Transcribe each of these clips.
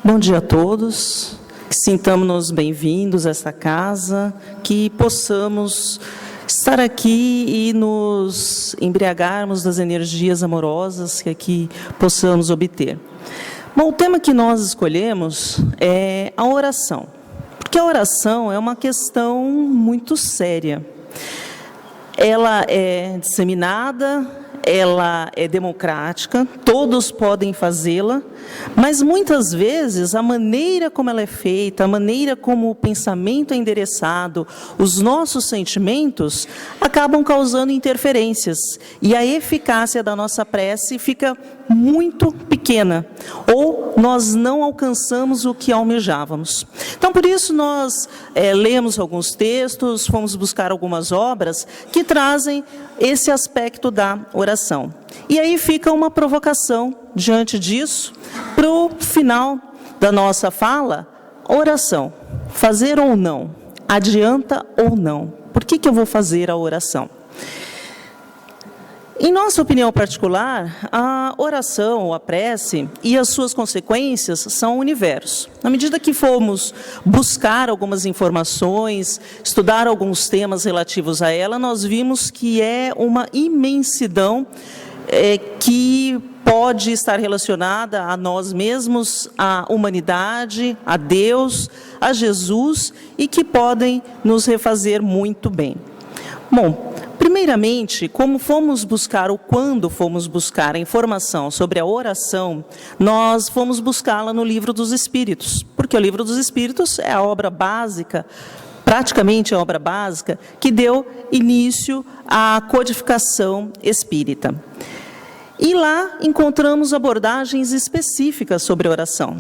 Bom dia a todos, que sintamos-nos bem-vindos a esta casa, que possamos estar aqui e nos embriagarmos das energias amorosas que aqui possamos obter. Bom, o tema que nós escolhemos é a oração, porque a oração é uma questão muito séria. Ela é disseminada, ela é democrática, todos podem fazê-la, mas muitas vezes a maneira como ela é feita, a maneira como o pensamento é endereçado, os nossos sentimentos acabam causando interferências e a eficácia da nossa prece fica muito pequena, ou nós não alcançamos o que almejávamos. Então, por isso, nós lemos alguns textos, fomos buscar algumas obras que trazem esse aspecto da oração. E aí fica uma provocação diante disso, para o final da nossa fala, oração, fazer ou não, adianta ou não, por que eu vou fazer a oração? Em nossa opinião particular, a oração, ou a prece, e as suas consequências são o universo. Na medida que formos buscar algumas informações, estudar alguns temas relativos a ela, nós vimos que é uma imensidão que pode estar relacionada a nós mesmos, à humanidade, a Deus, a Jesus, e que podem nos refazer muito bem. Bom, primeiramente, como fomos buscar ou quando fomos buscar a informação sobre a oração, nós fomos buscá-la no Livro dos Espíritos, porque o Livro dos Espíritos é a obra básica, praticamente a obra básica, que deu início à codificação espírita. E lá encontramos abordagens específicas sobre a oração.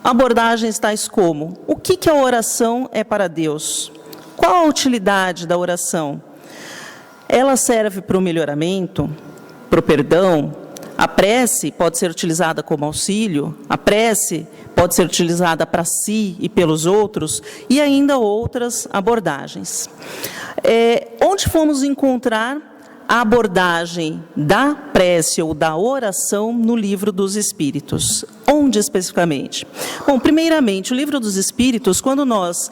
Abordagens tais como: o que a oração é para Deus? Qual a utilidade da oração? Ela serve para o melhoramento, para o perdão. A prece pode ser utilizada como auxílio, a prece pode ser utilizada para si e pelos outros, e ainda outras abordagens. Onde fomos encontrar a abordagem da prece ou da oração no Livro dos Espíritos? Onde especificamente? Bom, primeiramente, o Livro dos Espíritos, quando nós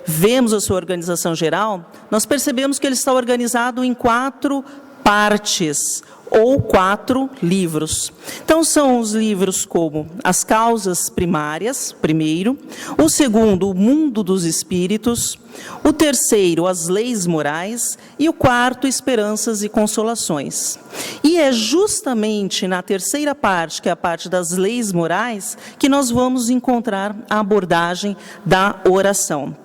vemos a sua organização geral, nós percebemos que ele está organizado em 4 partes, ou 4 livros. Então, são os livros como As Causas Primárias, primeiro; o segundo, O Mundo dos Espíritos; o terceiro, As Leis Morais; e o quarto, Esperanças e Consolações. E é justamente na terceira parte, que é a parte das leis morais, que nós vamos encontrar a abordagem da oração.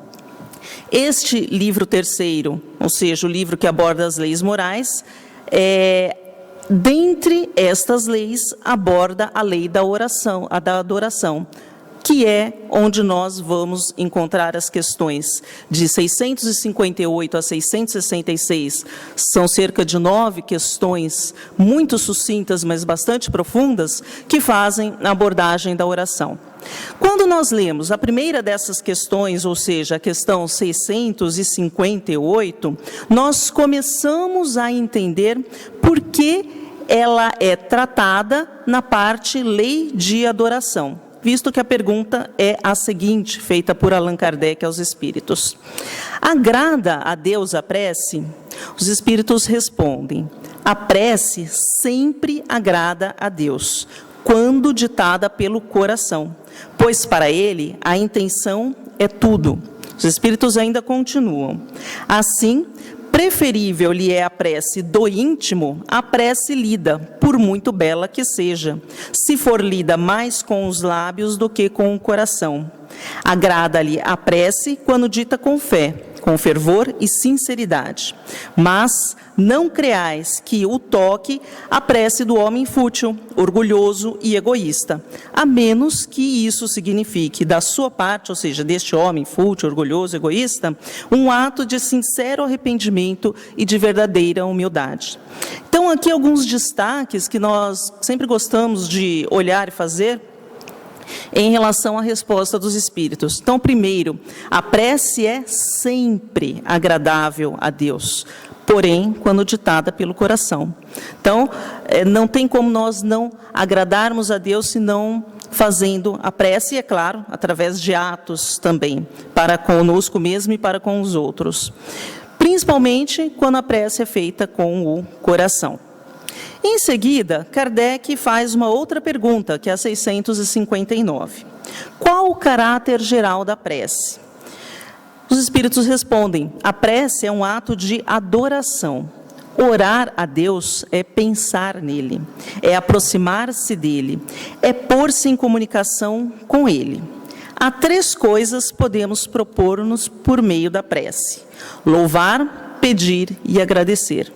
Este livro terceiro, ou seja, o livro que aborda as leis morais, dentre estas leis, aborda a lei da oração, a da adoração, que é onde nós vamos encontrar as questões de 658 a 666, são cerca de 9 questões muito sucintas, mas bastante profundas, que fazem a abordagem da oração. Quando nós lemos a primeira dessas questões, ou seja, a questão 658, nós começamos a entender por que ela é tratada na parte lei de adoração, visto que a pergunta é a seguinte, feita por Allan Kardec aos espíritos: agrada a Deus a prece? Os espíritos respondem: a prece sempre agrada a Deus, quando ditada pelo coração, pois para ele a intenção é tudo. Os espíritos ainda continuam: assim, preferível lhe é a prece do íntimo, a prece lida, por muito bela que seja, se for lida mais com os lábios do que com o coração. Agrada-lhe a prece quando dita com fé, com fervor e sinceridade. Mas não creais que o toque a prece do homem fútil, orgulhoso e egoísta, a menos que isso signifique da sua parte, ou seja, deste homem fútil, orgulhoso, egoísta, um ato de sincero arrependimento e de verdadeira humildade. Então, aqui alguns destaques que nós sempre gostamos de olhar e fazer em relação à resposta dos espíritos. Então, primeiro, a prece é sempre agradável a Deus, porém, quando ditada pelo coração. Então, não tem como nós não agradarmos a Deus se não fazendo a prece, e, é claro, através de atos também, para conosco mesmo e para com os outros. Principalmente quando a prece é feita com o coração. Em seguida, Kardec faz uma outra pergunta, que é a 659. Qual o caráter geral da prece? Os espíritos respondem: a prece é um ato de adoração. Orar a Deus é pensar nele, é aproximar-se dele, é pôr-se em comunicação com ele. Há 3 coisas podemos propor-nos por meio da prece: louvar, pedir e agradecer.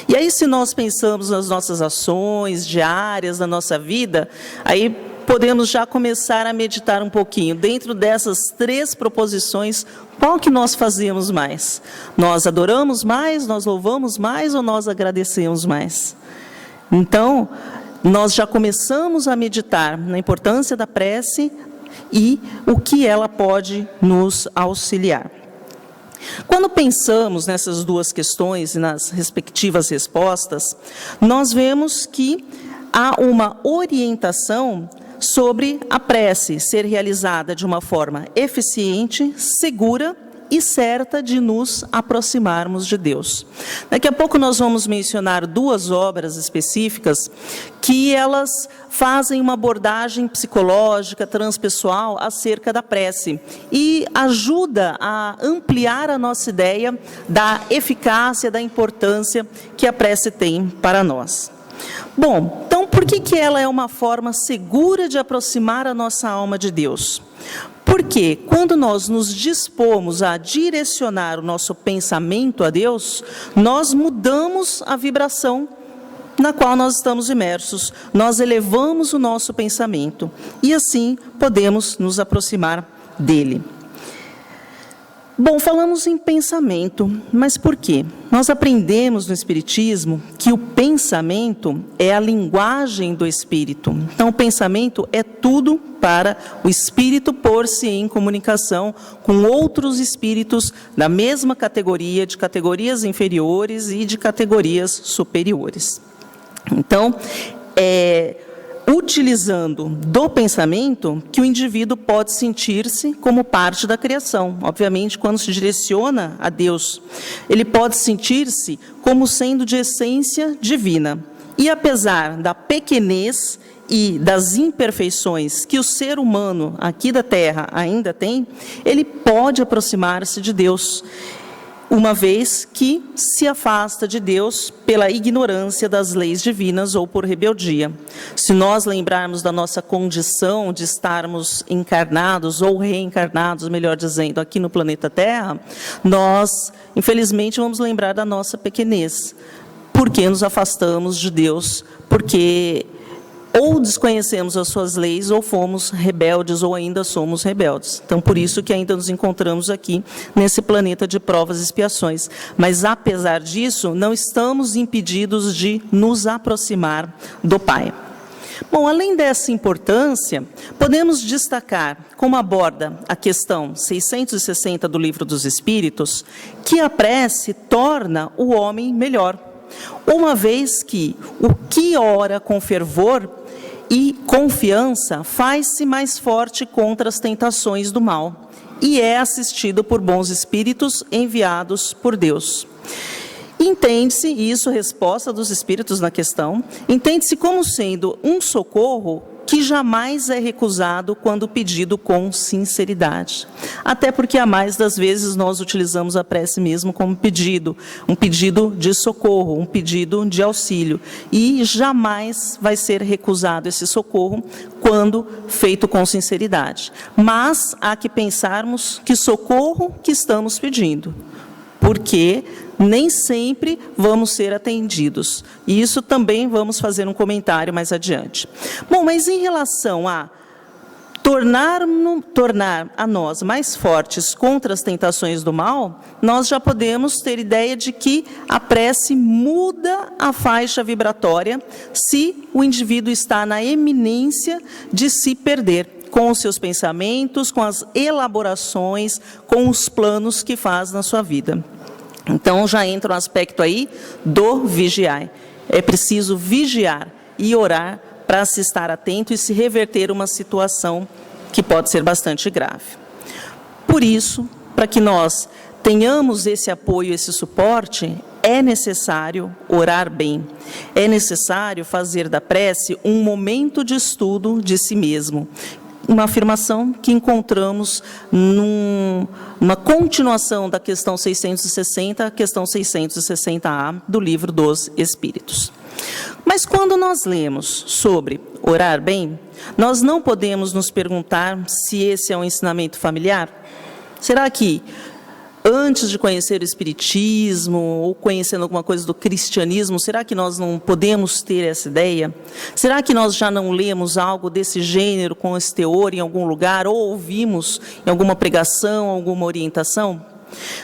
E aí, se nós pensamos nas nossas ações diárias, na nossa vida, aí podemos já começar a meditar um pouquinho. Dentro dessas 3 proposições, qual que nós fazemos mais? Nós adoramos mais, nós louvamos mais ou nós agradecemos mais? Então, nós já começamos a meditar na importância da prece e o que ela pode nos auxiliar. Quando pensamos nessas 2 questões e nas respectivas respostas, nós vemos que há uma orientação sobre a prece ser realizada de uma forma eficiente, segura e certa de nos aproximarmos de Deus. Daqui a pouco nós vamos mencionar 2 obras específicas que elas fazem uma abordagem psicológica, transpessoal acerca da prece e ajuda a ampliar a nossa ideia da eficácia, da importância que a prece tem para nós. Bom, então por que ela é uma forma segura de aproximar a nossa alma de Deus? Porque quando nós nos dispomos a direcionar o nosso pensamento a Deus, nós mudamos a vibração na qual nós estamos imersos, nós elevamos o nosso pensamento e assim podemos nos aproximar dele. Bom, falamos em pensamento, mas por quê? Nós aprendemos no Espiritismo que o pensamento é a linguagem do Espírito. Então, o pensamento é tudo para o Espírito pôr-se em comunicação com outros espíritos da mesma categoria, de categorias inferiores e de categorias superiores. Então, utilizando do pensamento que o indivíduo pode sentir-se como parte da criação. Obviamente, quando se direciona a Deus, ele pode sentir-se como sendo de essência divina. E apesar da pequenez e das imperfeições que o ser humano aqui da Terra ainda tem, ele pode aproximar-se de Deus, uma vez que se afasta de Deus pela ignorância das leis divinas ou por rebeldia. Se nós lembrarmos da nossa condição de estarmos encarnados ou reencarnados, melhor dizendo, aqui no planeta Terra, nós, infelizmente, vamos lembrar da nossa pequenez, porque nos afastamos de Deus, porque ou desconhecemos as suas leis, ou fomos rebeldes, ou ainda somos rebeldes. Então, por isso que ainda nos encontramos aqui, nesse planeta de provas e expiações. Mas, apesar disso, não estamos impedidos de nos aproximar do Pai. Bom, além dessa importância, podemos destacar, como aborda a questão 660 do Livro dos Espíritos, que a prece torna o homem melhor. Uma vez que o que ora com fervor e confiança faz-se mais forte contra as tentações do mal e é assistido por bons espíritos enviados por Deus. Entende-se, e isso resposta dos espíritos na questão, entende-se como sendo um socorro que jamais é recusado quando pedido com sinceridade. Até porque, a mais das vezes, nós utilizamos a prece mesmo como pedido, um pedido de socorro, um pedido de auxílio. E jamais vai ser recusado esse socorro quando feito com sinceridade. Mas há que pensarmos que socorro que estamos pedindo, porque nem sempre vamos ser atendidos. E isso também vamos fazer um comentário mais adiante. Bom, mas em relação a tornar a nós mais fortes contra as tentações do mal, nós já podemos ter ideia de que a prece muda a faixa vibratória se o indivíduo está na eminência de se perder com os seus pensamentos, com as elaborações, com os planos que faz na sua vida. Então, já entra um aspecto aí do vigiar. É preciso vigiar e orar para se estar atento e se reverter uma situação que pode ser bastante grave. Por isso, para que nós tenhamos esse apoio, esse suporte, é necessário orar bem. É necessário fazer da prece um momento de estudo de si mesmo. Uma afirmação que encontramos numa continuação da questão 660, a questão 660A do Livro dos Espíritos. Mas quando nós lemos sobre orar bem, nós não podemos nos perguntar se esse é um ensinamento familiar. Será que, antes de conhecer o Espiritismo, ou conhecendo alguma coisa do cristianismo, será que nós não podemos ter essa ideia? Será que nós já não lemos algo desse gênero, com esse teor, em algum lugar, ou ouvimos em alguma pregação, alguma orientação?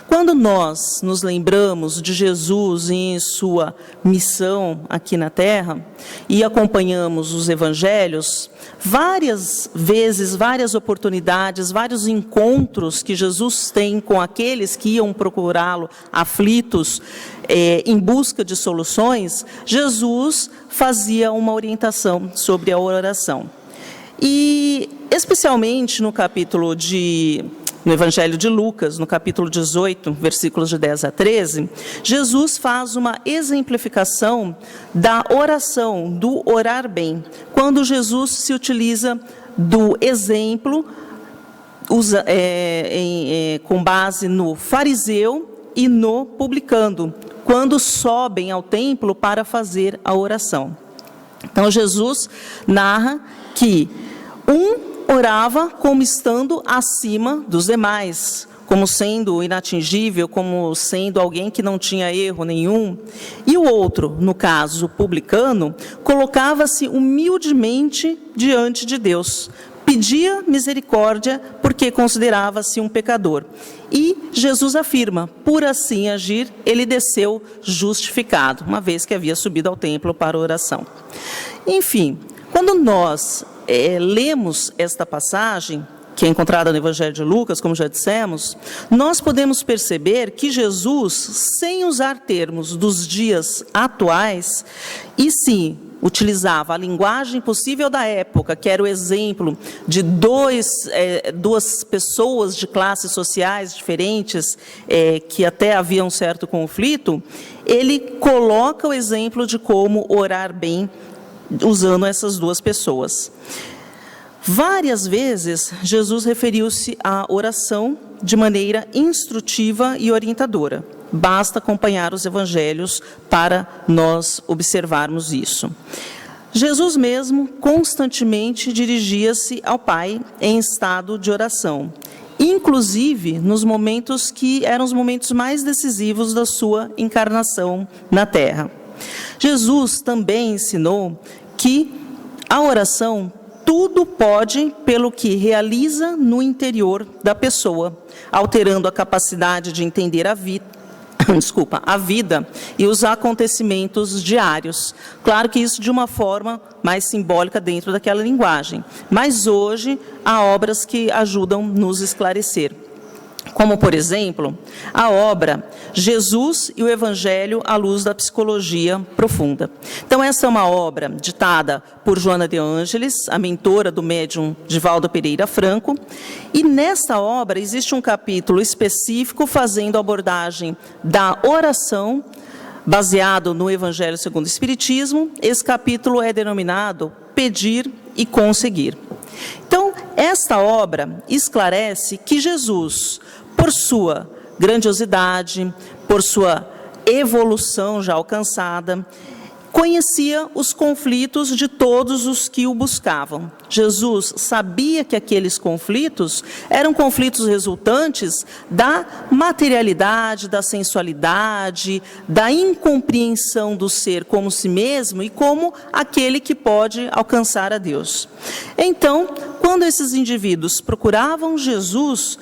Quando nós nos lembramos de Jesus em sua missão aqui na Terra e acompanhamos os evangelhos, várias vezes, várias oportunidades, vários encontros que Jesus tem com aqueles que iam procurá-lo aflitos, em busca de soluções, Jesus fazia uma orientação sobre a oração. E, especialmente no Evangelho de Lucas, no capítulo 18, versículos de 10 a 13, Jesus faz uma exemplificação da oração, do orar bem, quando Jesus se utiliza do exemplo com base no fariseu e no publicano, quando sobem ao templo para fazer a oração. Então, Jesus narra que orava como estando acima dos demais, como sendo inatingível, como sendo alguém que não tinha erro nenhum. E o outro, no caso, o publicano, colocava-se humildemente diante de Deus, pedia misericórdia porque considerava-se um pecador. E Jesus afirma, por assim agir, ele desceu justificado, uma vez que havia subido ao templo para a oração. Enfim, quando nós lemos esta passagem, que é encontrada no Evangelho de Lucas, como já dissemos, nós podemos perceber que Jesus, sem usar termos dos dias atuais, e sim utilizava a linguagem possível da época, que era o exemplo de duas pessoas de classes sociais diferentes, que até havia um certo conflito, ele coloca o exemplo de como orar bem, usando essas duas pessoas. Várias vezes, Jesus referiu-se à oração de maneira instrutiva e orientadora. Basta acompanhar os evangelhos para nós observarmos isso. Jesus mesmo constantemente dirigia-se ao Pai em estado de oração, inclusive nos momentos que eram os momentos mais decisivos da sua encarnação na Terra. Jesus também ensinou que a oração tudo pode pelo que realiza no interior da pessoa, alterando a capacidade de entender a vida e os acontecimentos diários. Claro que isso de uma forma mais simbólica dentro daquela linguagem, mas hoje há obras que ajudam nos esclarecer. Como, por exemplo, a obra Jesus e o Evangelho à luz da psicologia profunda. Então, essa é uma obra ditada por Joana de Ângeles, a mentora do médium Divaldo Pereira Franco, e nesta obra existe um capítulo específico fazendo a abordagem da oração, baseado no Evangelho segundo o Espiritismo. Esse capítulo é denominado Pedir e Conseguir. Então, esta obra esclarece que Jesus, por sua grandiosidade, por sua evolução já alcançada, conhecia os conflitos de todos os que o buscavam. Jesus sabia que aqueles conflitos eram conflitos resultantes da materialidade, da sensualidade, da incompreensão do ser como si mesmo e como aquele que pode alcançar a Deus. Então, quando esses indivíduos procuravam Jesus,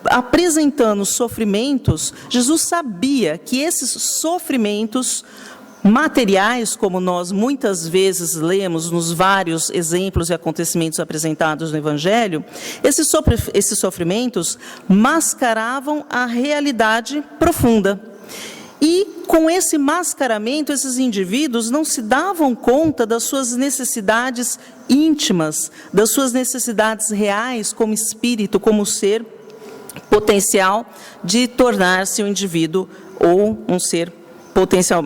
apresentando sofrimentos, Jesus sabia que esses sofrimentos materiais, como nós muitas vezes lemos nos vários exemplos e acontecimentos apresentados no Evangelho, esses sofrimentos mascaravam a realidade profunda. E, com esse mascaramento, esses indivíduos não se davam conta das suas necessidades íntimas, das suas necessidades reais como espírito, como ser potencial de tornar-se um indivíduo ou um ser potencial,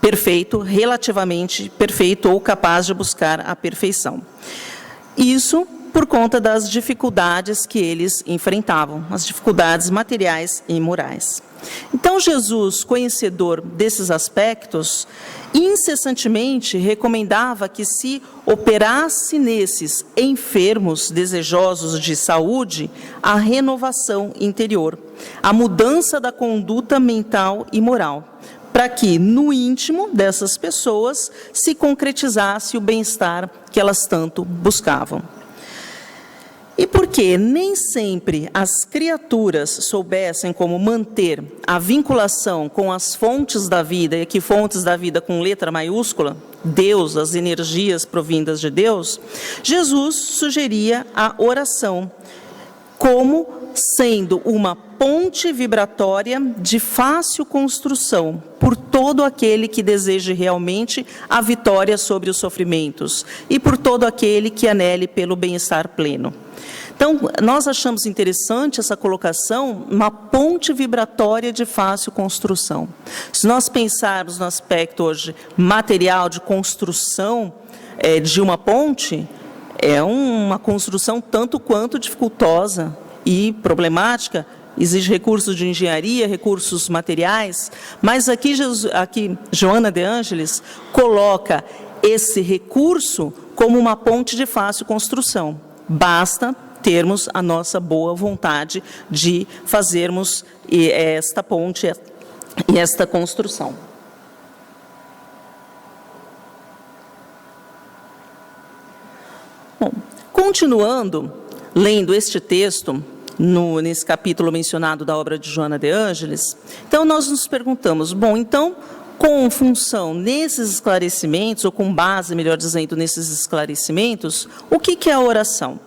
perfeito, relativamente perfeito ou capaz de buscar a perfeição. Isso por conta das dificuldades que eles enfrentavam, as dificuldades materiais e morais. Então, Jesus, conhecedor desses aspectos, incessantemente recomendava que se operasse nesses enfermos desejosos de saúde a renovação interior, a mudança da conduta mental e moral, para que no íntimo dessas pessoas se concretizasse o bem-estar que elas tanto buscavam. E porque nem sempre as criaturas soubessem como manter a vinculação com as fontes da vida, e aqui fontes da vida com letra maiúscula, Deus, as energias provindas de Deus, Jesus sugeria a oração como sendo uma ponte vibratória de fácil construção por todo aquele que deseje realmente a vitória sobre os sofrimentos e por todo aquele que anele pelo bem-estar pleno. Então, nós achamos interessante essa colocação, uma ponte vibratória de fácil construção. Se nós pensarmos no aspecto hoje material de construção de uma ponte, é uma construção tanto quanto dificultosa e problemática, exige recursos de engenharia, recursos materiais, mas aqui Joana de Ângeles coloca esse recurso como uma ponte de fácil construção. Basta termos a nossa boa vontade de fazermos esta ponte e esta construção. Bom, continuando, lendo este texto, nesse capítulo mencionado da obra de Joana de Ângeles, então nós nos perguntamos, bom, então, com função nesses esclarecimentos, ou com base, melhor dizendo, nesses esclarecimentos, o que é a oração?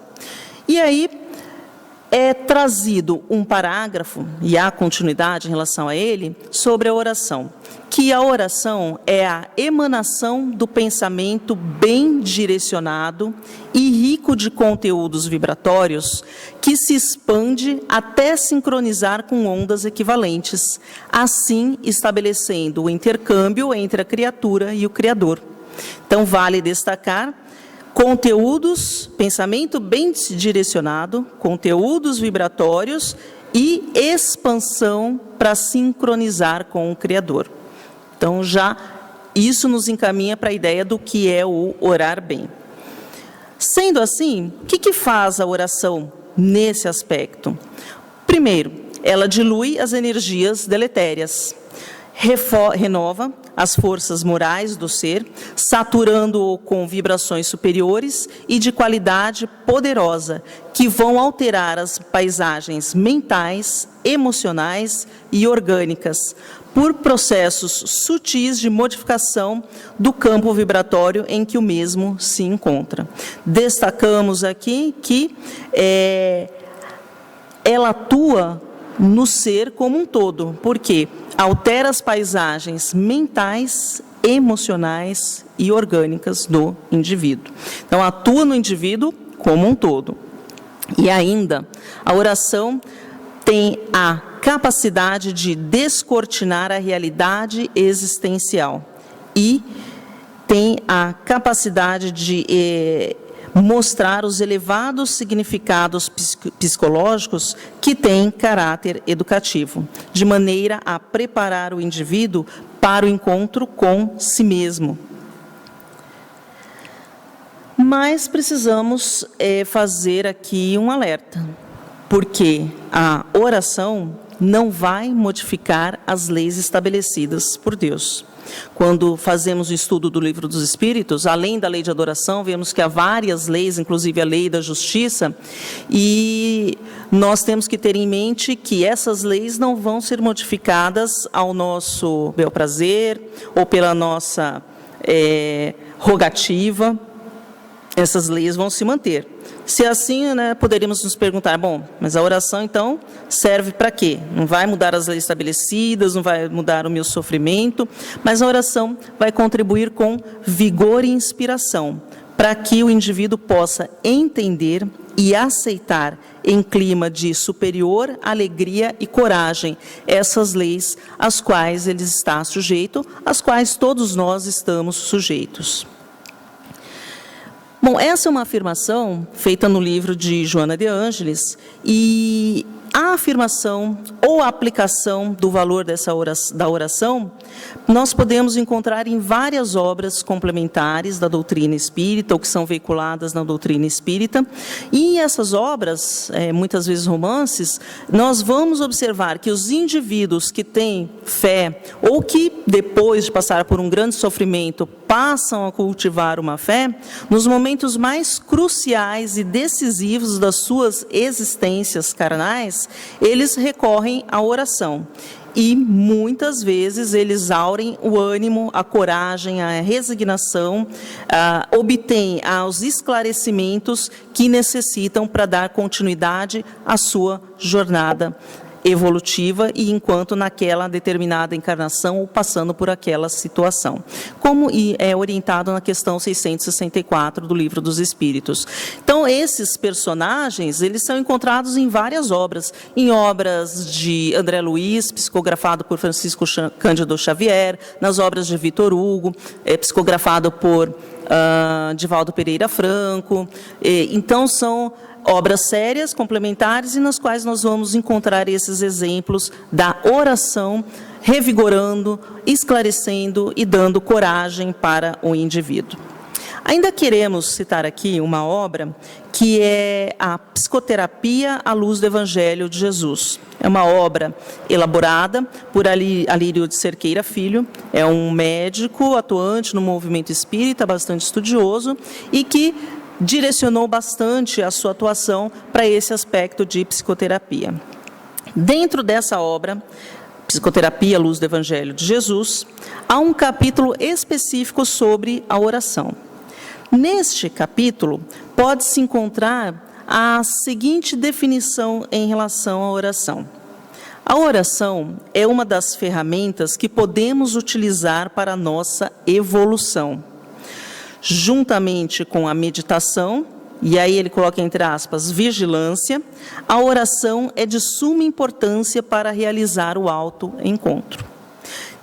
E aí é trazido um parágrafo, e há continuidade em relação a ele, sobre a oração, que a oração é a emanação do pensamento bem direcionado e rico de conteúdos vibratórios que se expande até sincronizar com ondas equivalentes, assim estabelecendo o intercâmbio entre a criatura e o Criador. Então, vale destacar conteúdos, pensamento bem direcionado, conteúdos vibratórios e expansão para sincronizar com o Criador. Então, já isso nos encaminha para a ideia do que é o orar bem. Sendo assim, o que faz a oração nesse aspecto? Primeiro, ela dilui as energias deletérias, renova as forças morais do ser, saturando-o com vibrações superiores e de qualidade poderosa, que vão alterar as paisagens mentais, emocionais e orgânicas, por processos sutis de modificação do campo vibratório em que o mesmo se encontra. Destacamos aqui que ela atua no ser como um todo, porque altera as paisagens mentais, emocionais e orgânicas do indivíduo. Então, atua no indivíduo como um todo. E ainda, a oração tem a capacidade de descortinar a realidade existencial e tem a capacidade de mostrar os elevados significados psicológicos que têm caráter educativo, de maneira a preparar o indivíduo para o encontro com si mesmo. Mas precisamos fazer aqui um alerta, porque a oração não vai modificar as leis estabelecidas por Deus. Quando fazemos o estudo do Livro dos Espíritos, além da lei de adoração, vemos que há várias leis, inclusive a lei da justiça, e nós temos que ter em mente que essas leis não vão ser modificadas ao nosso bel prazer ou pela nossa rogativa. Essas leis vão se manter. Se assim, né, poderíamos nos perguntar, bom, mas a oração, então, serve para quê? Não vai mudar as leis estabelecidas, não vai mudar o meu sofrimento, mas a oração vai contribuir com vigor e inspiração, para que o indivíduo possa entender e aceitar em clima de superior alegria e coragem essas leis às quais ele está sujeito, às quais todos nós estamos sujeitos. Bom, essa é uma afirmação feita no livro de Joana de Ângeles, e a afirmação ou a aplicação do valor da oração, nós podemos encontrar em várias obras complementares da doutrina espírita, ou que são veiculadas na doutrina espírita, e essas obras, muitas vezes romances, nós vamos observar que os indivíduos que têm fé, ou que depois de passar por um grande sofrimento, passam a cultivar uma fé, nos momentos mais cruciais e decisivos das suas existências carnais, eles recorrem à oração. E, muitas vezes, eles aurem o ânimo, a coragem, a resignação, obtêm os esclarecimentos que necessitam para dar continuidade à sua jornada evolutiva e enquanto naquela determinada encarnação ou passando por aquela situação, como é orientado na questão 664 do Livro dos Espíritos. Então, esses personagens, eles são encontrados em várias obras, em obras de André Luiz, psicografado por Francisco Cândido Xavier, nas obras de Vitor Hugo, psicografado por Divaldo Pereira Franco. Então, são obras sérias, complementares, e nas quais nós vamos encontrar esses exemplos da oração, revigorando, esclarecendo e dando coragem para o indivíduo. Ainda queremos citar aqui uma obra que é a Psicoterapia à Luz do Evangelho de Jesus. É uma obra elaborada por Alírio de Cerqueira Filho, é um médico atuante no movimento espírita, bastante estudioso, e que direcionou bastante a sua atuação para esse aspecto de psicoterapia. Dentro dessa obra, Psicoterapia à Luz do Evangelho de Jesus, há um capítulo específico sobre a oração. Neste capítulo, pode-se encontrar a seguinte definição em relação à oração. A oração é uma das ferramentas que podemos utilizar para a nossa evolução. Juntamente com a meditação, e aí ele coloca entre aspas, vigilância, a oração é de suma importância para realizar o autoencontro.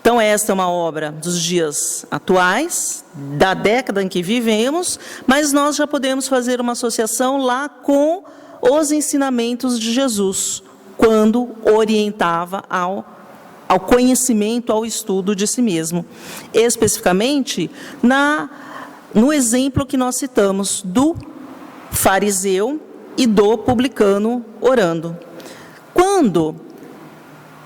Então, esta é uma obra dos dias atuais, da década em que vivemos, mas nós já podemos fazer uma associação lá com os ensinamentos de Jesus, quando orientava ao conhecimento, ao estudo de si mesmo. Especificamente, no exemplo que nós citamos do fariseu e do publicano orando. Quando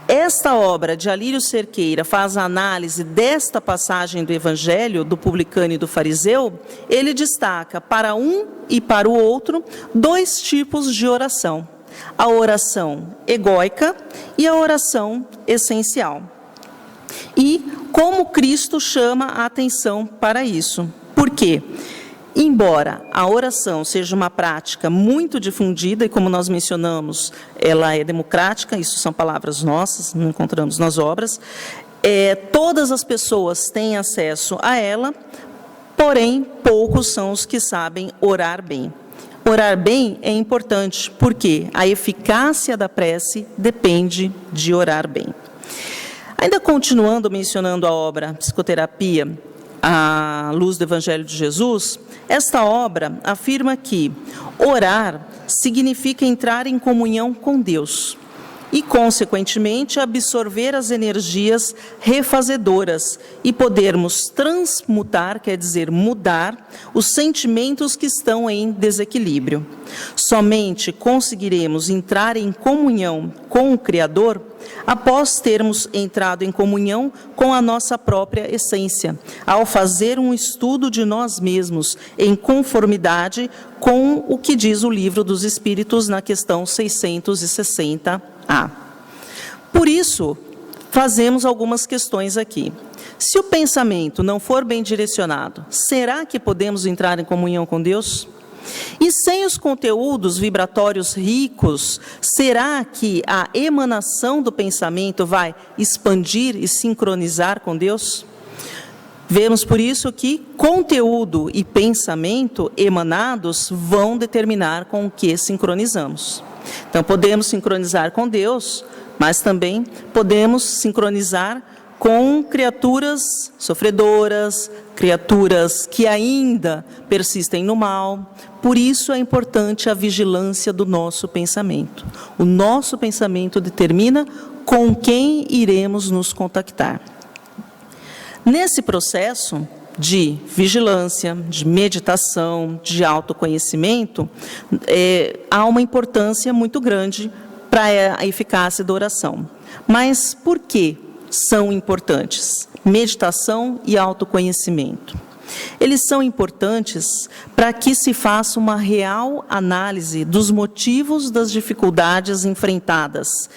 esta obra de Alírio Cerqueira faz a análise desta passagem do Evangelho, do publicano e do fariseu, ele destaca para um e para o outro dois tipos de oração: a oração egóica e a oração essencial. E como Cristo chama a atenção para isso. Por quê? Embora a oração seja uma prática muito difundida, e como nós mencionamos, ela é democrática, isso são palavras nossas, não encontramos nas obras, todas as pessoas têm acesso a ela, porém, poucos são os que sabem orar bem. Orar bem é importante, porque a eficácia da prece depende de orar bem. Ainda continuando mencionando a obra Psicoterapia à Luz do Evangelho de Jesus, esta obra afirma que orar significa entrar em comunhão com Deus e, consequentemente, absorver as energias refazedoras e podermos transmutar, quer dizer, mudar, os sentimentos que estão em desequilíbrio. Somente conseguiremos entrar em comunhão com o Criador após termos entrado em comunhão com a nossa própria essência, ao fazer um estudo de nós mesmos em conformidade com o que diz o Livro dos Espíritos na questão 660A. Por isso, fazemos algumas questões aqui. Se o pensamento não for bem direcionado, será que podemos entrar em comunhão com Deus? E sem os conteúdos vibratórios ricos, será que a emanação do pensamento vai expandir e sincronizar com Deus? Vemos por isso que conteúdo e pensamento emanados vão determinar com o que sincronizamos. Então, podemos sincronizar com Deus, mas também podemos sincronizar com criaturas sofredoras, criaturas que ainda persistem no mal. Por isso é importante a vigilância do nosso pensamento. O nosso pensamento determina com quem iremos nos contactar. Nesse processo de vigilância, de meditação, de autoconhecimento, há uma importância muito grande para a eficácia da oração. Mas por que são importantes? Meditação e autoconhecimento. Eles são importantes para que se faça uma real análise dos motivos das dificuldades enfrentadas.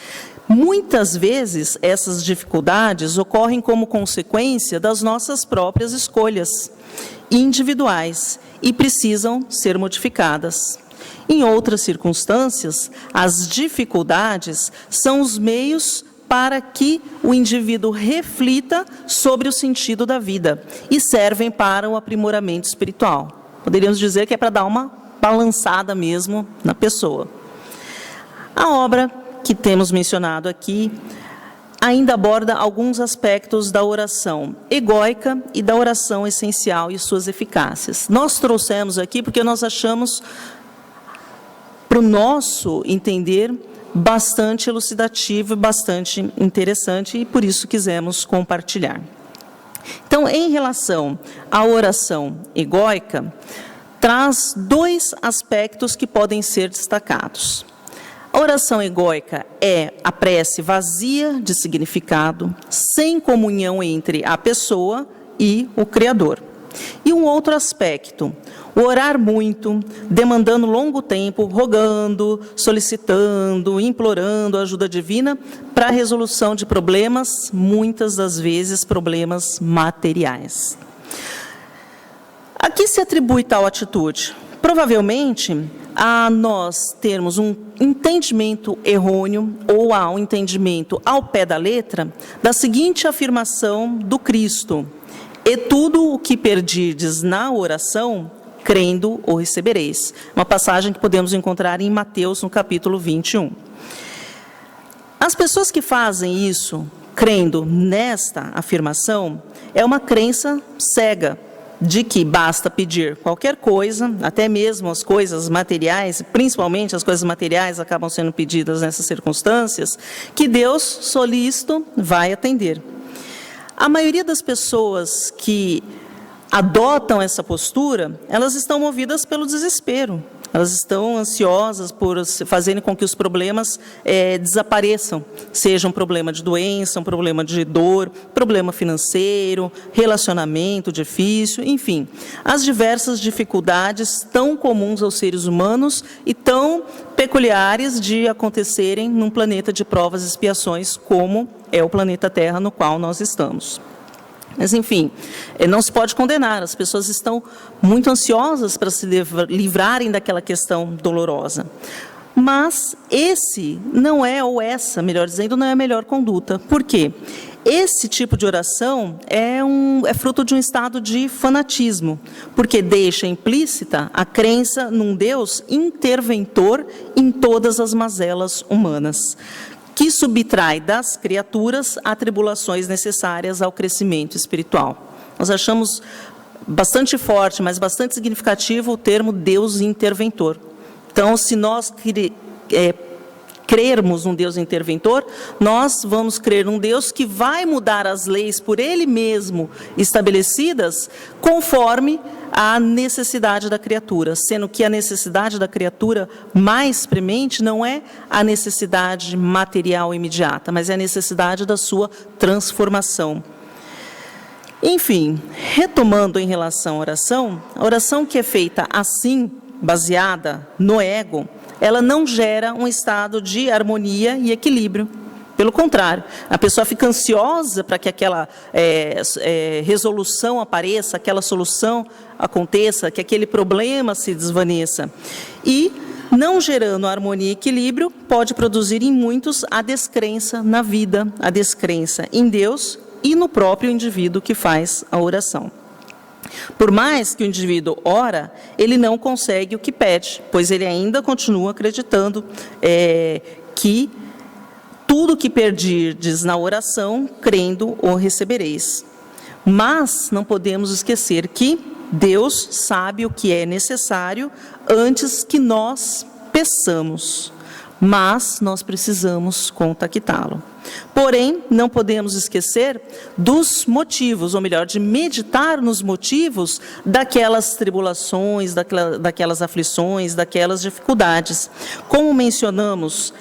Muitas vezes, essas dificuldades ocorrem como consequência das nossas próprias escolhas individuais e precisam ser modificadas. Em outras circunstâncias, as dificuldades são os meios para que o indivíduo reflita sobre o sentido da vida e servem para o aprimoramento espiritual. Poderíamos dizer que é para dar uma balançada mesmo na pessoa. A obra que temos mencionado aqui ainda aborda alguns aspectos da oração egóica e da oração essencial e suas eficácias. Nós trouxemos aqui porque nós achamos, para o nosso entender, bastante elucidativo e bastante interessante, e por isso quisemos compartilhar. Então, em relação à oração egóica, traz dois aspectos que podem ser destacados. A oração egóica é a prece vazia de significado, sem comunhão entre a pessoa e o Criador. E um outro aspecto, o orar muito, demandando longo tempo, rogando, solicitando, implorando a ajuda divina para a resolução de problemas, muitas das vezes problemas materiais. A que se atribui tal atitude? Provavelmente a nós termos um entendimento errôneo ou a um entendimento ao pé da letra da seguinte afirmação do Cristo: e tudo o que perdirdes na oração, crendo o recebereis. Uma passagem que podemos encontrar em Mateus, no capítulo 21. As pessoas que fazem isso, crendo nesta afirmação, é uma crença cega, de que basta pedir qualquer coisa, até mesmo as coisas materiais, principalmente as coisas materiais acabam sendo pedidas nessas circunstâncias, que Deus, solícito, vai atender. A maioria das pessoas que adotam essa postura, elas estão movidas pelo desespero. Elas estão ansiosas por fazerem com que os problemas desapareçam. Seja um problema de doença, um problema de dor, problema financeiro, relacionamento difícil, enfim. As diversas dificuldades tão comuns aos seres humanos e tão peculiares de acontecerem num planeta de provas e expiações como é o planeta Terra no qual nós estamos. Mas, enfim, não se pode condenar, as pessoas estão muito ansiosas para se livrarem daquela questão dolorosa. Mas esse não é, ou essa, melhor dizendo, não é a melhor conduta. Por quê? Esse tipo de oração é fruto de um estado de fanatismo, porque deixa implícita a crença num Deus interventor em todas as mazelas humanas, que subtrai das criaturas atribulações necessárias ao crescimento espiritual. Nós achamos bastante forte, mas bastante significativo o termo Deus interventor. Então, se nós crermos num Deus interventor, nós vamos crer num Deus que vai mudar as leis por Ele mesmo estabelecidas conforme a necessidade da criatura, sendo que a necessidade da criatura mais premente não é a necessidade material imediata, mas é a necessidade da sua transformação. Enfim, retomando em relação à a oração que é feita assim, baseada no ego, ela não gera um estado de harmonia e equilíbrio. Pelo contrário, a pessoa fica ansiosa para que aquela resolução apareça, aquela solução aconteça, que aquele problema se desvaneça. E, não gerando harmonia e equilíbrio, pode produzir em muitos a descrença na vida, a descrença em Deus e no próprio indivíduo que faz a oração. Por mais que o indivíduo ora, ele não consegue o que pede, pois ele ainda continua acreditando que tudo que perdirdes na oração, crendo, o recebereis. Mas não podemos esquecer que Deus sabe o que é necessário antes que nós peçamos, mas nós precisamos contactá-lo. Porém, não podemos esquecer dos motivos, ou melhor, de meditar nos motivos daquelas tribulações, daquelas aflições, daquelas dificuldades. Como mencionamos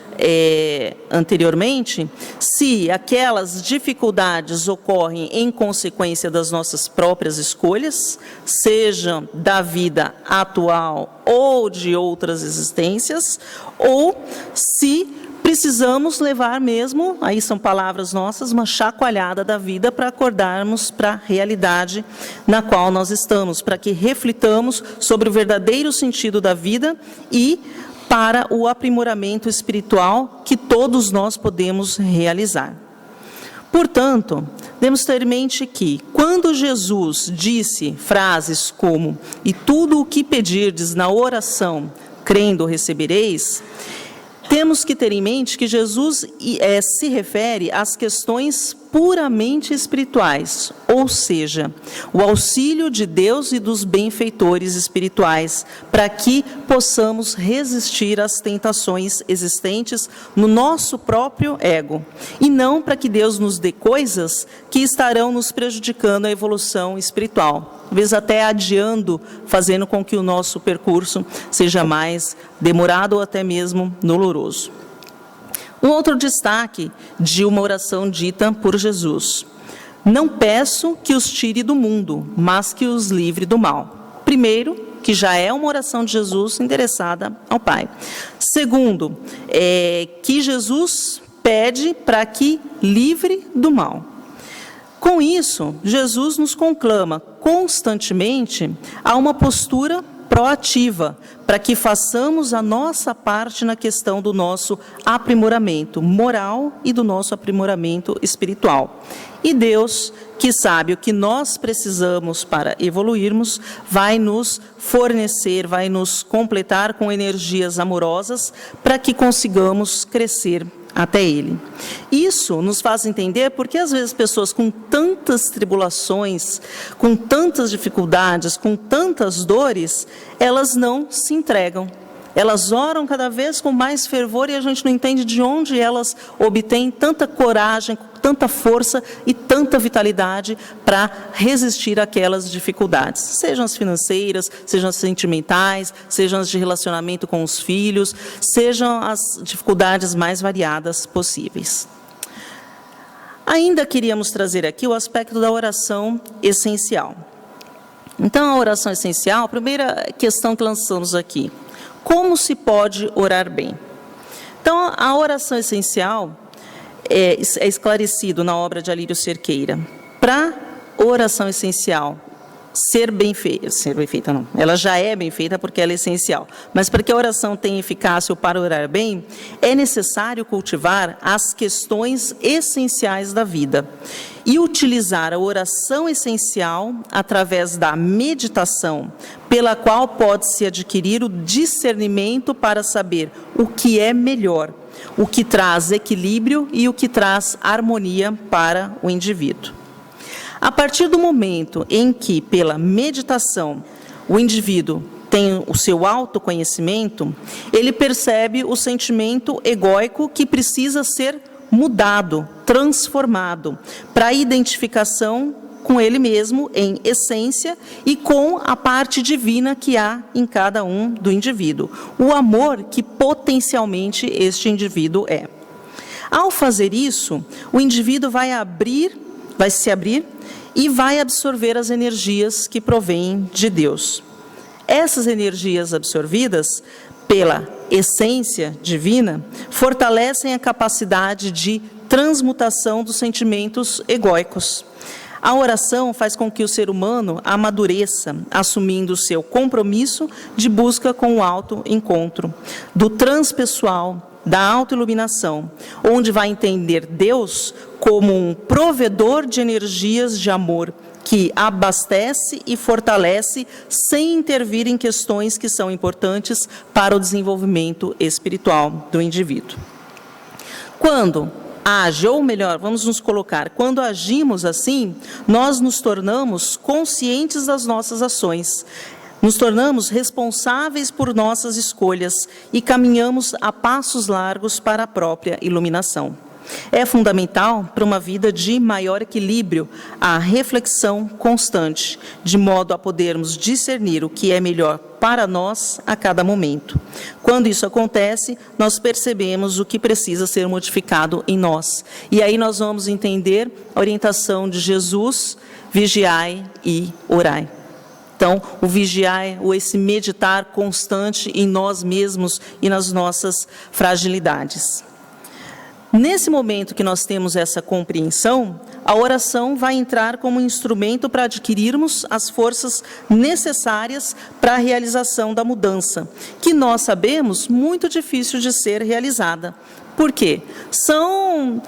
anteriormente, se aquelas dificuldades ocorrem em consequência das nossas próprias escolhas, seja da vida atual ou de outras existências, ou se precisamos levar mesmo, aí são palavras nossas, uma chacoalhada da vida para acordarmos para a realidade na qual nós estamos, para que reflitamos sobre o verdadeiro sentido da vida e para o aprimoramento espiritual que todos nós podemos realizar. Portanto, devemos ter em mente que, quando Jesus disse frases como "e tudo o que pedirdes na oração, crendo recebereis", temos que ter em mente que Jesus se refere às questões puramente espirituais, ou seja, o auxílio de Deus e dos benfeitores espirituais, para que possamos resistir às tentações existentes no nosso próprio ego, e não para que Deus nos dê coisas que estarão nos prejudicando a evolução espiritual, talvez até adiando, fazendo com que o nosso percurso seja mais demorado ou até mesmo doloroso. Um outro destaque de uma oração dita por Jesus: não peço que os tire do mundo, mas que os livre do mal. Primeiro, que já é uma oração de Jesus endereçada ao Pai. Segundo, que Jesus pede para que livre do mal. Com isso, Jesus nos conclama constantemente a uma postura proativa, para que façamos a nossa parte na questão do nosso aprimoramento moral e do nosso aprimoramento espiritual. E Deus, que sabe o que nós precisamos para evoluirmos, vai nos fornecer, vai nos completar com energias amorosas para que consigamos crescer até Ele. Isso nos faz entender porque às vezes pessoas com tantas tribulações, com tantas dificuldades, com tantas dores, elas não se entregam. Elas oram cada vez com mais fervor e a gente não entende de onde elas obtêm tanta coragem, tanta força e tanta vitalidade para resistir àquelas dificuldades. Sejam as financeiras, sejam as sentimentais, sejam as de relacionamento com os filhos, sejam as dificuldades mais variadas possíveis. Ainda queríamos trazer aqui o aspecto da oração essencial. Então, a oração essencial, a primeira questão que lançamos aqui: como se pode orar bem? Então, a oração essencial é esclarecido na obra de Alírio Cerqueira. Para oração essencial ser bem feita não, ela já é bem feita porque ela é essencial, mas para que a oração tenha eficácia ou para orar bem, é necessário cultivar as questões essenciais da vida e utilizar a oração essencial através da meditação, pela qual pode-se adquirir o discernimento para saber o que é melhor, o que traz equilíbrio e o que traz harmonia para o indivíduo. A partir do momento em que, pela meditação, o indivíduo tem o seu autoconhecimento, ele percebe o sentimento egóico que precisa ser mudado, transformado, para a identificação com ele mesmo em essência e com a parte divina que há em cada um do indivíduo, o amor que potencialmente este indivíduo é. Ao fazer isso, o indivíduo vai se abrir e vai absorver as energias que provêm de Deus. Essas energias absorvidas pela essência divina fortalecem a capacidade de transmutação dos sentimentos egóicos. A oração faz com que o ser humano amadureça, assumindo o seu compromisso de busca com o autoencontro, do transpessoal, da autoiluminação, onde vai entender Deus como um provedor de energias de amor, que abastece e fortalece sem intervir em questões que são importantes para o desenvolvimento espiritual do indivíduo. Quando age, ou melhor, vamos nos colocar, quando agimos assim, nós nos tornamos conscientes das nossas ações, nos tornamos responsáveis por nossas escolhas e caminhamos a passos largos para a própria iluminação. É fundamental para uma vida de maior equilíbrio a reflexão constante, de modo a podermos discernir o que é melhor para nós a cada momento. Quando isso acontece, nós percebemos o que precisa ser modificado em nós. E aí nós vamos entender a orientação de Jesus: vigiai e orai. Então, o vigiar, esse meditar constante em nós mesmos e nas nossas fragilidades. Nesse momento que nós temos essa compreensão, a oração vai entrar como instrumento para adquirirmos as forças necessárias para a realização da mudança, que nós sabemos muito difícil de ser realizada. Por quê? São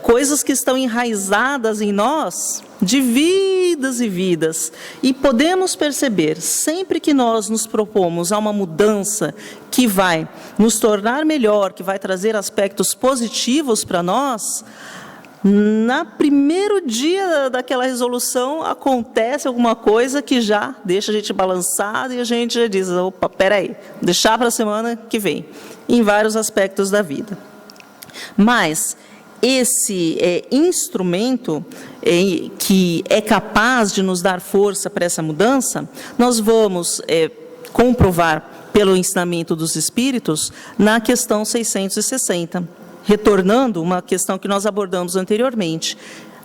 coisas que estão enraizadas em nós de vidas e vidas. E podemos perceber, sempre que nós nos propomos a uma mudança que vai nos tornar melhor, que vai trazer aspectos positivos para nós, no primeiro dia daquela resolução acontece alguma coisa que já deixa a gente balançado e a gente já diz: opa, peraí, deixar para a semana que vem, em vários aspectos da vida. Mas esse instrumento que é capaz de nos dar força para essa mudança, nós vamos comprovar pelo ensinamento dos Espíritos na questão 660, retornando uma questão que nós abordamos anteriormente.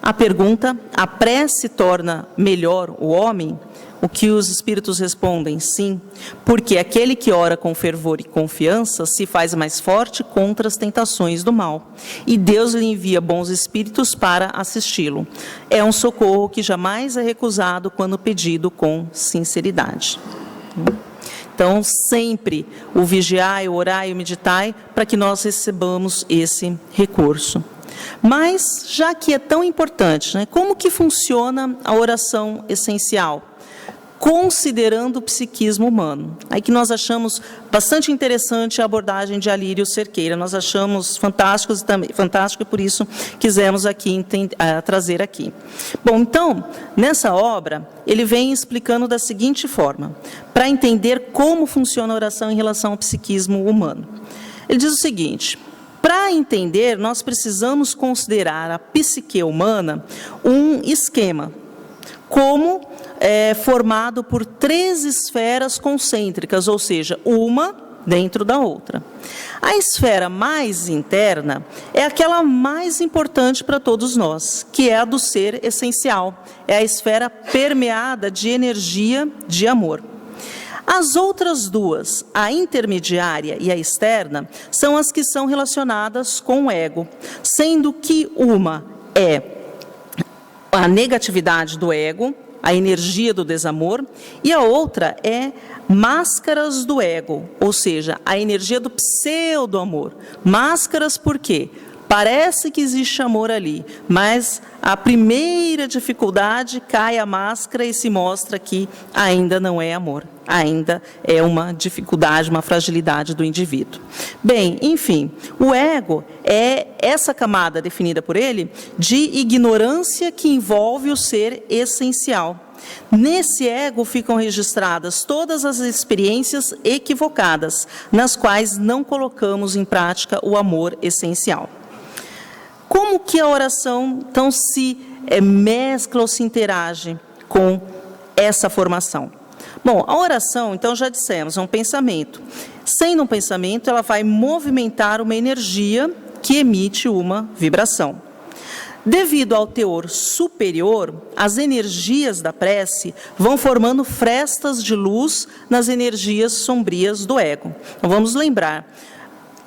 A pergunta: a prece torna melhor o homem? O que os Espíritos respondem: sim, porque aquele que ora com fervor e confiança se faz mais forte contra as tentações do mal, e Deus lhe envia bons espíritos para assisti-lo. É um socorro que jamais é recusado quando pedido com sinceridade. Então, sempre o vigiai, o orai e o meditai, para que nós recebamos esse recurso. Mas, já que é tão importante, como que funciona a oração essencial? Considerando o psiquismo humano. Aí que nós achamos bastante interessante a abordagem de Alírio Cerqueira. Nós achamos fantástico e por isso quisemos aqui trazer aqui. Bom, então, nessa obra, ele vem explicando da seguinte forma, para entender como funciona a oração em relação ao psiquismo humano. Ele diz o seguinte: para entender, nós precisamos considerar a psique humana um esquema, como formado por 3 esferas concêntricas, ou seja, uma dentro da outra. A esfera mais interna é aquela mais importante para todos nós, que é a do ser essencial, é a esfera permeada de energia de amor. As outras 2, a intermediária e a externa, são as que são relacionadas com o ego, sendo que uma é a negatividade do ego, a energia do desamor, e a outra é máscaras do ego, ou seja, a energia do pseudo-amor. Máscaras por quê? Parece que existe amor ali, mas a primeira dificuldade cai a máscara e se mostra que ainda não é amor, ainda é uma dificuldade, uma fragilidade do indivíduo. Bem, enfim, o ego é essa camada definida por ele de ignorância que envolve o ser essencial. Nesse ego ficam registradas todas as experiências equivocadas, nas quais não colocamos em prática o amor essencial. Como que a oração, então, se mescla ou se interage com essa formação? Bom, a oração, então, já dissemos, é um pensamento. Sendo um pensamento, ela vai movimentar uma energia que emite uma vibração. Devido ao teor superior, as energias da prece vão formando frestas de luz nas energias sombrias do ego. Então, vamos lembrar,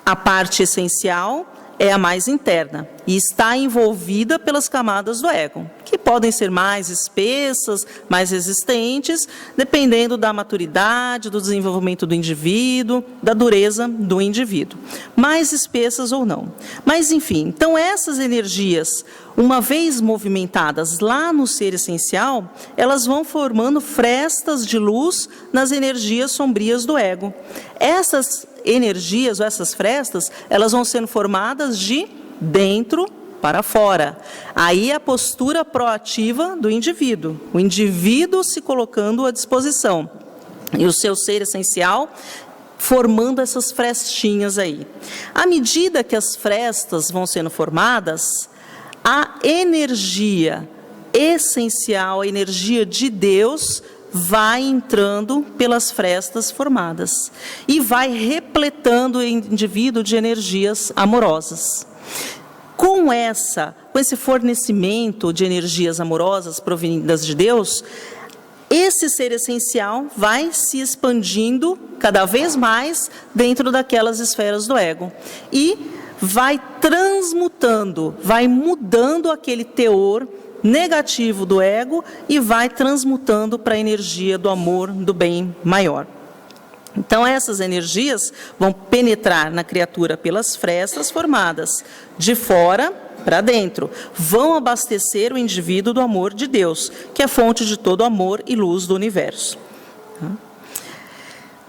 a parte essencial é a mais interna e está envolvida pelas camadas do ego, que podem ser mais espessas, mais resistentes, dependendo da maturidade, do desenvolvimento do indivíduo, da dureza do indivíduo, mais espessas ou não. Mas, enfim, então essas energias, uma vez movimentadas lá no ser essencial, elas vão formando frestas de luz nas energias sombrias do ego. Essas energias, ou essas frestas, elas vão sendo formadas de dentro para fora. Aí a postura proativa do indivíduo, o indivíduo se colocando à disposição, e o seu ser essencial formando essas frestinhas aí. À medida que as frestas vão sendo formadas, a energia essencial, a energia de Deus, vai entrando pelas frestas formadas e vai repletando o indivíduo de energias amorosas. Com esse fornecimento de energias amorosas provindas de Deus, esse ser essencial vai se expandindo cada vez mais dentro daquelas esferas do ego e vai transmutando, vai mudando aquele teor negativo do ego e vai transmutando para a energia do amor, do bem maior. Então, essas energias vão penetrar na criatura pelas frestas formadas de fora para dentro, vão abastecer o indivíduo do amor de Deus, que é a fonte de todo amor e luz do universo.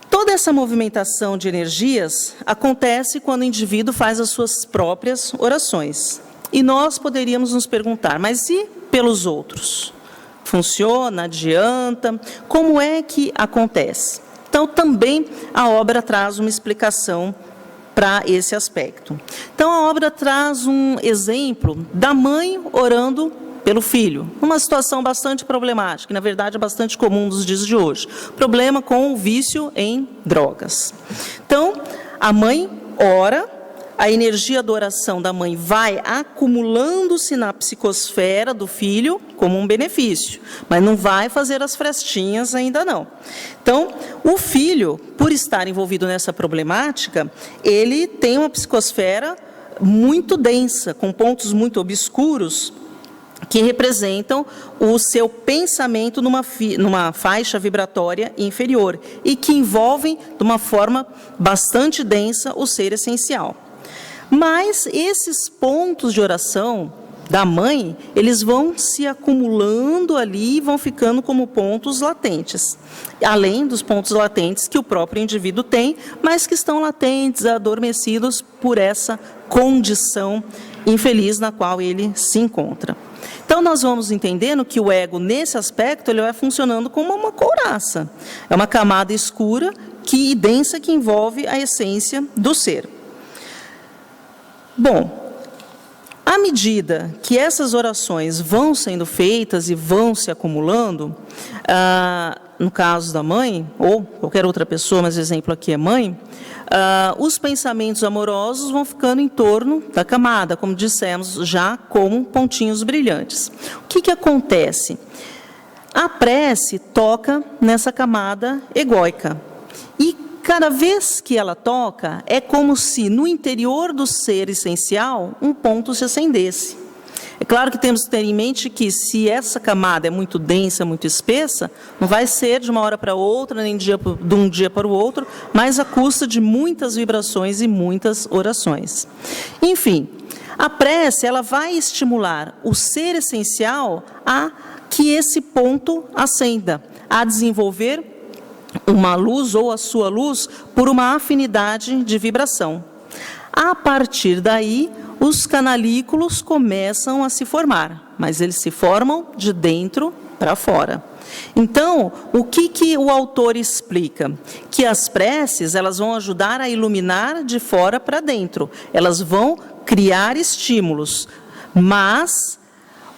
Toda essa movimentação de energias acontece quando o indivíduo faz as suas próprias orações. E nós poderíamos nos perguntar, mas e pelos outros? Funciona? Adianta? Como é que acontece? Então, também a obra traz uma explicação para esse aspecto. Então, a obra traz um exemplo da mãe orando pelo filho, uma situação bastante problemática, que na verdade é bastante comum nos dias de hoje. Problema com o vício em drogas. Então, a mãe ora, a energia da oração da mãe vai acumulando-se na psicosfera do filho como um benefício, mas não vai fazer as frestinhas ainda não. Então, o filho, por estar envolvido nessa problemática, ele tem uma psicosfera muito densa, com pontos muito obscuros, que representam o seu pensamento numa faixa vibratória inferior e que envolvem, de uma forma bastante densa, o ser essencial. Mas esses pontos de oração da mãe, eles vão se acumulando ali e vão ficando como pontos latentes, além dos pontos latentes que o próprio indivíduo tem, mas que estão latentes, adormecidos por essa condição infeliz na qual ele se encontra. Então, nós vamos entendendo que o ego, nesse aspecto, ele vai funcionando como uma couraça. É uma camada escura e densa que envolve a essência do ser. Bom, à medida que essas orações vão sendo feitas e vão se acumulando, no caso da mãe, ou qualquer outra pessoa, mas o exemplo aqui é mãe, os pensamentos amorosos vão ficando em torno da camada, como dissemos já, como pontinhos brilhantes. O que acontece? A prece toca nessa camada egóica. E cada vez que ela toca, é como se no interior do ser essencial um ponto se acendesse. É claro que temos que ter em mente que se essa camada é muito densa, muito espessa, não vai ser de uma hora para outra, nem de um dia para o outro, mas à custa de muitas vibrações e muitas orações. Enfim, a prece ela vai estimular o ser essencial a que esse ponto acenda, a desenvolver uma luz ou a sua luz por uma afinidade de vibração. A partir daí, os canalículos começam a se formar, mas eles se formam de dentro para fora. Então, o que o autor explica? Que as preces elas vão ajudar a iluminar de fora para dentro, elas vão criar estímulos, mas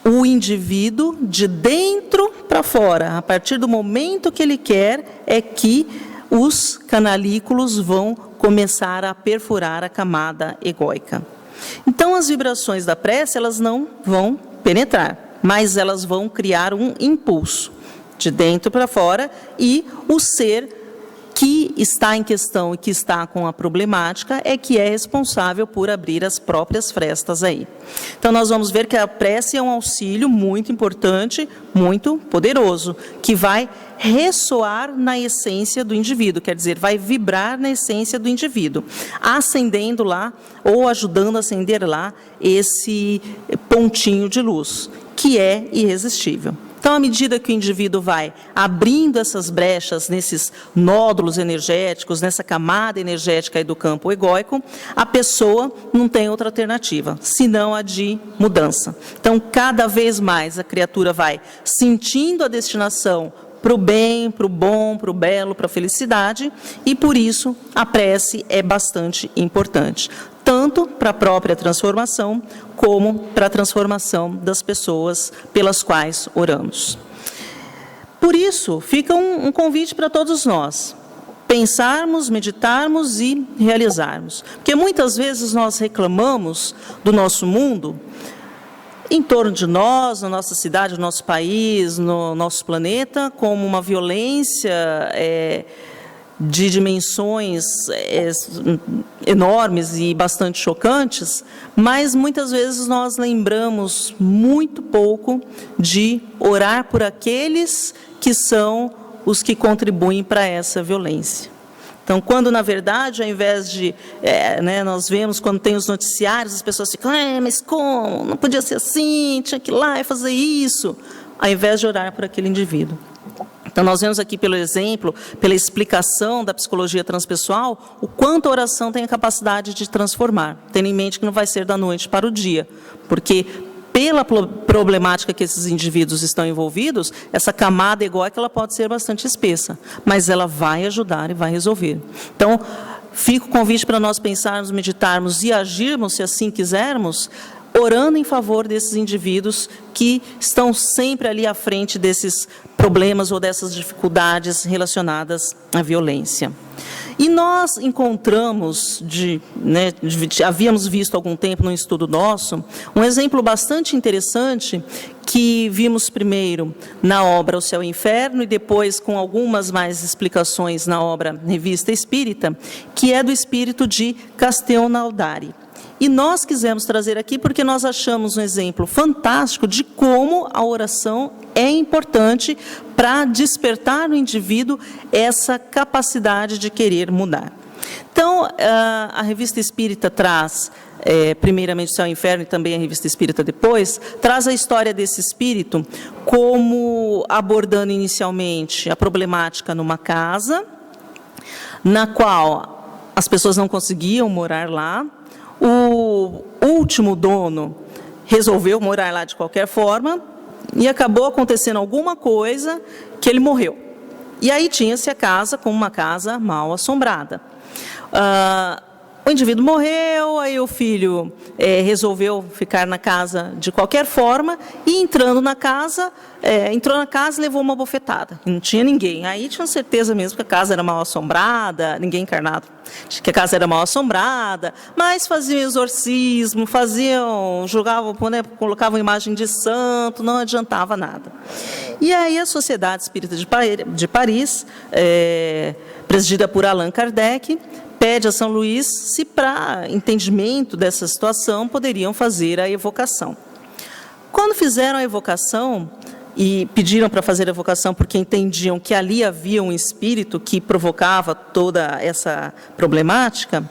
o indivíduo de dentro para fora, a partir do momento que ele quer, é que os canalículos vão começar a perfurar a camada egóica. Então, as vibrações da prece, elas não vão penetrar, mas elas vão criar um impulso de dentro para fora e o ser que está em questão e que está com a problemática é que é responsável por abrir as próprias frestas aí. Então, nós vamos ver que a prece é um auxílio muito importante, muito poderoso, que vai ressoar na essência do indivíduo, quer dizer, vai vibrar na essência do indivíduo, acendendo lá, ou ajudando a acender lá, esse pontinho de luz, que é irresistível. Então, à medida que o indivíduo vai abrindo essas brechas nesses nódulos energéticos, nessa camada energética aí do campo egóico, a pessoa não tem outra alternativa, senão a de mudança. Então, cada vez mais a criatura vai sentindo a destinação para o bem, para o bom, para o belo, para a felicidade, e por isso a prece é bastante importante, tanto para a própria transformação, como para a transformação das pessoas pelas quais oramos. Por isso, fica um convite para todos nós, pensarmos, meditarmos e realizarmos. Porque muitas vezes nós reclamamos do nosso mundo, em torno de nós, na nossa cidade, no nosso país, no nosso planeta, como uma violência de dimensões enormes e bastante chocantes, mas muitas vezes nós lembramos muito pouco de orar por aqueles que são os que contribuem para essa violência. Então, quando, na verdade, ao invés de... nós vemos, quando tem os noticiários, as pessoas ficam, mas como? Não podia ser assim, tinha que ir lá e fazer isso, ao invés de orar por aquele indivíduo. Então, nós vemos aqui pelo exemplo, pela explicação da psicologia transpessoal, o quanto a oração tem a capacidade de transformar, tendo em mente que não vai ser da noite para o dia, porque pela problemática que esses indivíduos estão envolvidos, essa camada egóica ela pode ser bastante espessa, mas ela vai ajudar e vai resolver. Então, fica o convite para nós pensarmos, meditarmos e agirmos, se assim quisermos, orando em favor desses indivíduos que estão sempre ali à frente desses problemas ou dessas dificuldades relacionadas à violência. E nós encontramos, havíamos visto há algum tempo num estudo nosso, um exemplo bastante interessante que vimos primeiro na obra O Céu e o Inferno e depois com algumas mais explicações na obra Revista Espírita, que é do espírito de Castelnaudari. E nós quisemos trazer aqui porque nós achamos um exemplo fantástico de como a oração é importante para despertar no indivíduo essa capacidade de querer mudar. Então, a Revista Espírita traz, primeiramente o Céu e o Inferno e também a Revista Espírita depois, traz a história desse espírito como abordando inicialmente a problemática numa casa, na qual as pessoas não conseguiam morar lá. O último dono resolveu morar lá de qualquer forma e acabou acontecendo alguma coisa que ele morreu. E aí tinha-se a casa como uma casa mal assombrada. O indivíduo morreu, aí o filho resolveu ficar na casa de qualquer forma e entrou na casa e levou uma bofetada. Não tinha ninguém. Aí tinha certeza mesmo que a casa era mal assombrada, ninguém encarnado, que a casa era mal assombrada, mas faziam exorcismo, jogavam, colocavam imagem de santo, não adiantava nada. E aí a Sociedade Espírita de Paris, presidida por Allan Kardec, pede a São Luís se, para entendimento dessa situação, poderiam fazer a evocação. Quando fizeram a evocação, e pediram para fazer a evocação porque entendiam que ali havia um espírito que provocava toda essa problemática,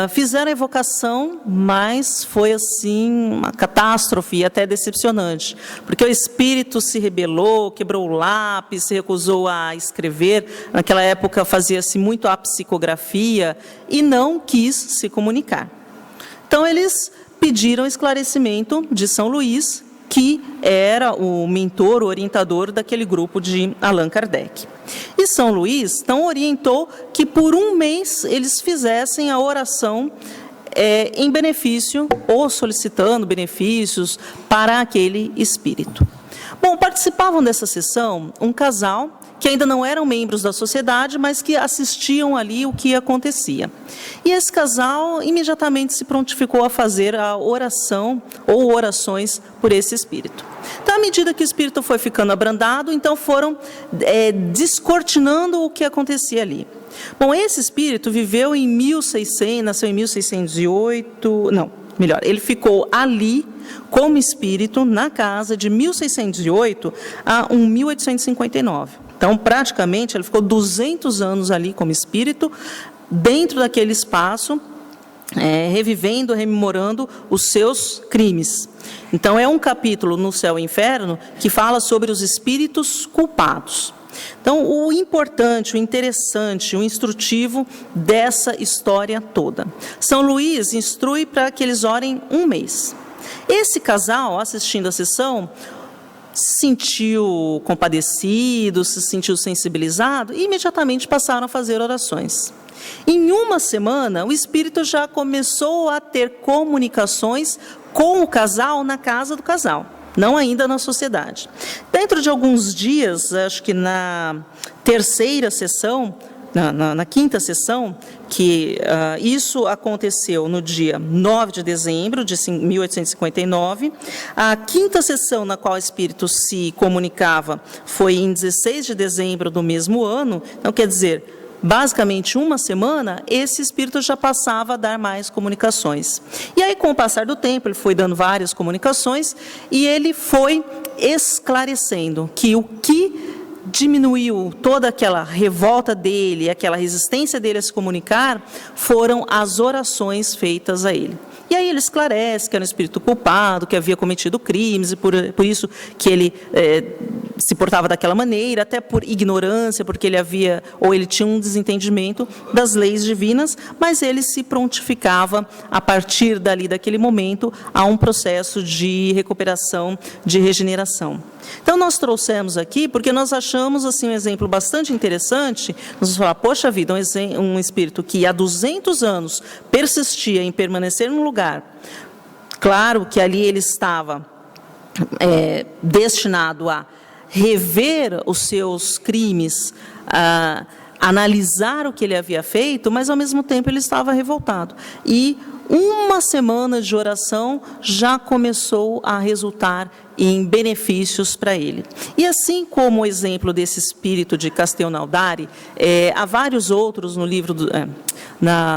fizeram a evocação, mas foi assim uma catástrofe e até decepcionante, porque o espírito se rebelou, quebrou o lápis, se recusou a escrever. Naquela época fazia-se muito a psicografia e não quis se comunicar. Então eles pediram esclarecimento de São Luís, que era o mentor, o orientador daquele grupo de Allan Kardec. E São Luís então orientou que por um mês eles fizessem a oração em benefício, ou solicitando benefícios para aquele espírito. Bom, participavam dessa sessão um casal que ainda não eram membros da sociedade, mas que assistiam ali o que acontecia. E esse casal imediatamente se prontificou a fazer a oração ou orações por esse espírito. Então, à medida que o espírito foi ficando abrandado, então foram descortinando o que acontecia ali. Bom, esse espírito viveu em 1600, nasceu em 1608, não, melhor, ele ficou ali como espírito na casa de 1608 a 1859. Então, praticamente, ele ficou 200 anos ali como espírito, dentro daquele espaço, revivendo, rememorando os seus crimes. Então, é um capítulo no Céu e Inferno que fala sobre os espíritos culpados. Então, o importante, o interessante, o instrutivo dessa história toda. São Luís instrui para que eles orem 1 mês. Esse casal, assistindo a sessão, se sentiu compadecido, se sentiu sensibilizado e imediatamente passaram a fazer orações. Em 1 semana, o espírito já começou a ter comunicações com o casal na casa do casal, não ainda na sociedade. Dentro de alguns dias, acho que na terceira sessão, na quinta sessão, que isso aconteceu no dia 9 de dezembro de 1859, a quinta sessão na qual o espírito se comunicava foi em 16 de dezembro do mesmo ano, então quer dizer, basicamente 1 semana, esse espírito já passava a dar mais comunicações. E aí, com o passar do tempo, ele foi dando várias comunicações e ele foi esclarecendo que o que diminuiu toda aquela revolta dele, aquela resistência dele a se comunicar, foram as orações feitas a ele. E aí ele esclarece que era um espírito culpado, que havia cometido crimes, e por isso que ele se portava daquela maneira, até por ignorância, porque ele tinha um desentendimento das leis divinas, mas ele se prontificava, a partir dali, daquele momento, a um processo de recuperação, de regeneração. Então, nós trouxemos aqui, porque nós achamos assim, um exemplo bastante interessante, nós vamos falar, poxa vida, um espírito que há 200 anos persistia em permanecer num lugar, claro que ali ele estava destinado a rever os seus crimes, a analisar o que ele havia feito, mas ao mesmo tempo ele estava revoltado. E 1 semana de oração já começou a resultar em benefícios para ele. E assim como o exemplo desse espírito de Castelnaudari, há vários outros no livro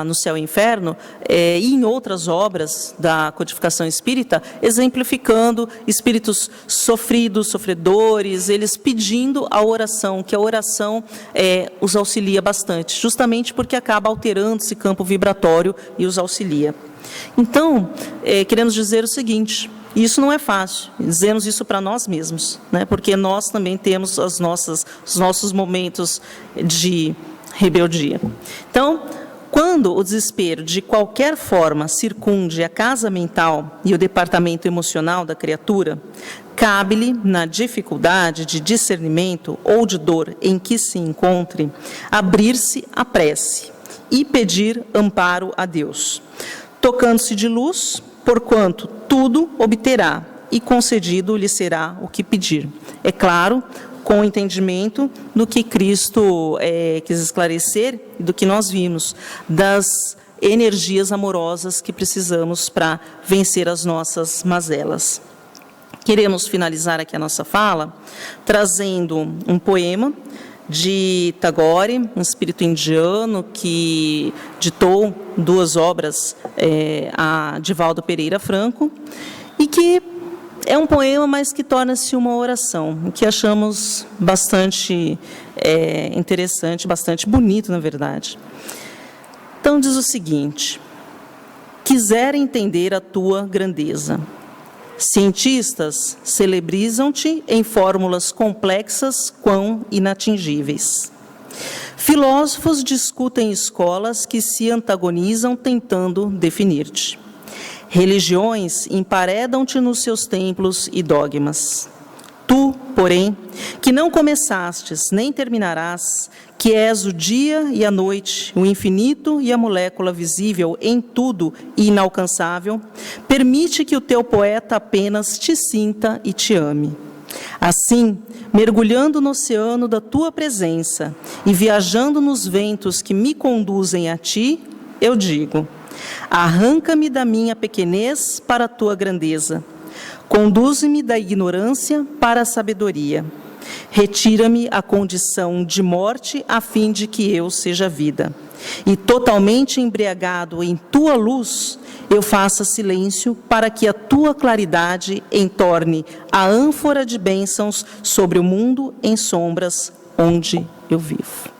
no Céu e Inferno, e em outras obras da codificação espírita, exemplificando espíritos sofridos, sofredores, eles pedindo a oração, que a oração os auxilia bastante, justamente porque acaba alterando esse campo vibratório e os auxilia. Então, queremos dizer o seguinte, isso não é fácil, dizemos isso para nós mesmos, né? Porque nós também temos os nossos momentos de rebeldia. Então, quando o desespero de qualquer forma circunde a casa mental e o departamento emocional da criatura, cabe-lhe, na dificuldade de discernimento ou de dor em que se encontre, abrir-se à prece e pedir amparo a Deus, tocando-se de luz, porquanto tudo obterá e concedido lhe será o que pedir. É claro, com o entendimento do que Cristo quis esclarecer, do que nós vimos, das energias amorosas que precisamos para vencer as nossas mazelas. Queremos finalizar aqui a nossa fala trazendo um poema de Tagore, um espírito indiano que ditou 2 obras a Divaldo Pereira Franco, e que é um poema, mas que torna-se uma oração, o que achamos bastante interessante, bastante bonito, na verdade. Então, diz o seguinte: quiser entender a tua grandeza, cientistas celebrizam-te em fórmulas complexas quão inatingíveis. Filósofos discutem escolas que se antagonizam tentando definir-te. Religiões emparedam-te nos seus templos e dogmas. Tu, porém, que não começastes nem terminarás, que és o dia e a noite, o infinito e a molécula visível em tudo e inalcançável, permite que o teu poeta apenas te sinta e te ame. Assim, mergulhando no oceano da tua presença e viajando nos ventos que me conduzem a ti, eu digo: arranca-me da minha pequenez para a tua grandeza. Conduze-me da ignorância para a sabedoria. Retira-me a condição de morte, a fim de que eu seja vida. E totalmente embriagado em tua luz, eu faça silêncio para que a tua claridade entorne a ânfora de bênçãos sobre o mundo em sombras onde eu vivo.